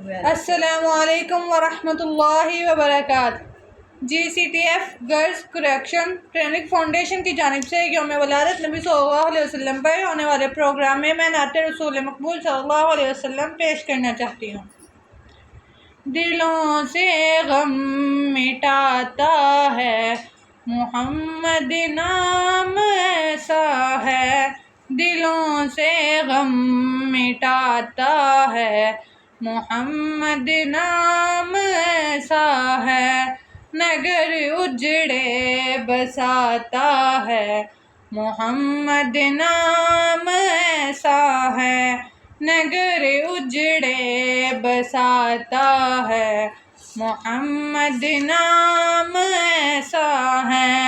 السلام علیکم ورحمۃ اللہ وبرکاتہ۔ GCTF girls correction training foundation کی جانب سے یوم ولادت نبی صلی اللہ علیہ وسلم پر ہونے والے پروگرام میں میں نعت رسول مقبول صلی اللہ علیہ وسلم پیش کرنا چاہتی ہوں۔ دلوں سے غم مٹاتا ہے محمد نام ایسا ہے، دلوں سے غم مٹاتا ہے محمد نام ایسا ہے، نگر اجڑے بساتا ہے محمد نام ایسا ہے، نگر اجڑے بساتا ہے محمد نام ایسا ہے۔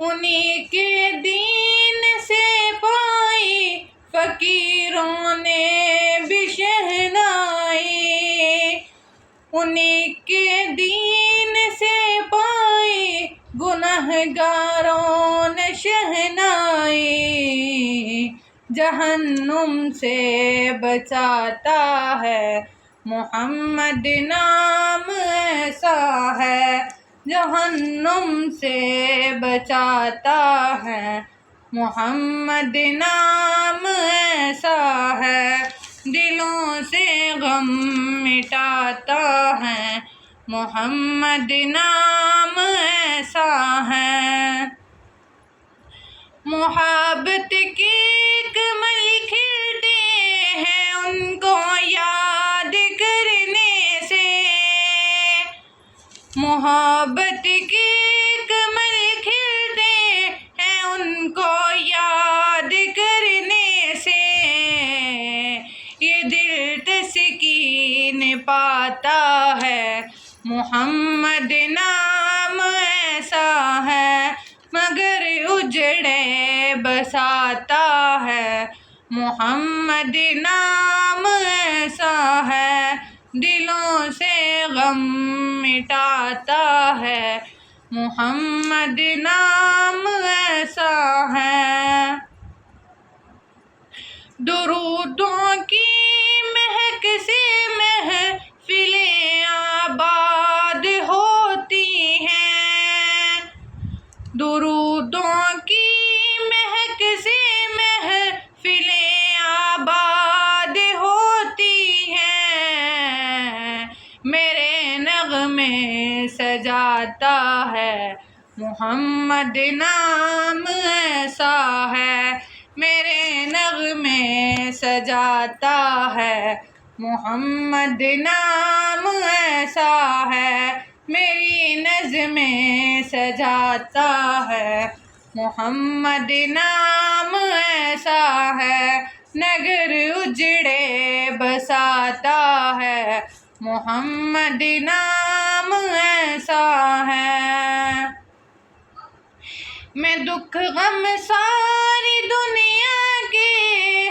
انہی کے دین سے پائی فقیروں نے بھی شہنائی، انہی کے دین سے پائی گنہگاروں نے شہنائی، جہنم سے بچاتا ہے محمد نام ایسا ہے، جہنم سے بچاتا ہے محمد نام ایسا ہے، دلوں سے غم مٹاتا ہے محمد نام ایسا ہے۔ محبت کے کمل کھلتے ہیں ان کو یاد کرنے سے، محبت کے کمل کھلتے ہیں ان کو یاد کرنے سے، یہ دل تسکین پاتا ہے محمد نام ایسا ہے، مگر اجڑے بساتا ہے محمد نام ایسا ہے، دلوں سے غم مٹاتا ہے محمد نام ایسا ہے۔ درودوں کی مہک سے محفلیں آباد ہوتی ہیں، درودوں کی مہک سے محفلیں آباد ہوتی ہیں، میرے نغمے سجاتا ہے محمد نام ایسا ہے، میرے نغمے سجاتا ہے محمد نام ایسا ہے، میری نظمیں سجاتا ہے محمد نام ایسا ہے، نگر اجڑے بساتا ہے محمد نام ایسا ہے۔ میں دکھ غم ساری دنیا کے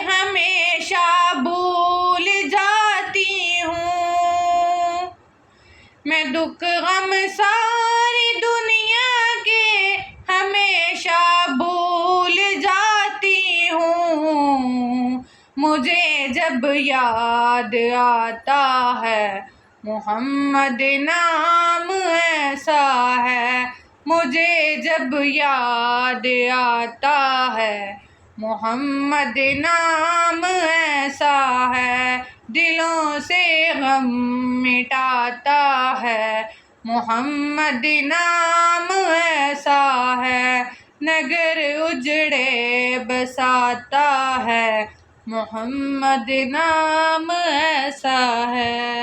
ہمیشہ بھول جاتی ہوں، میں دکھ غم ساری دنیا کے ہمیشہ بھول جاتی ہوں، مجھے جب یاد آتا ہے محمد نام ایسا ہے، مجھے جب یاد آتا ہے محمد نام ایسا ہے، دلوں سے غم مٹاتا ہے محمد نام ایسا ہے، نگر اجڑے بساتا ہے محمد نام ایسا ہے۔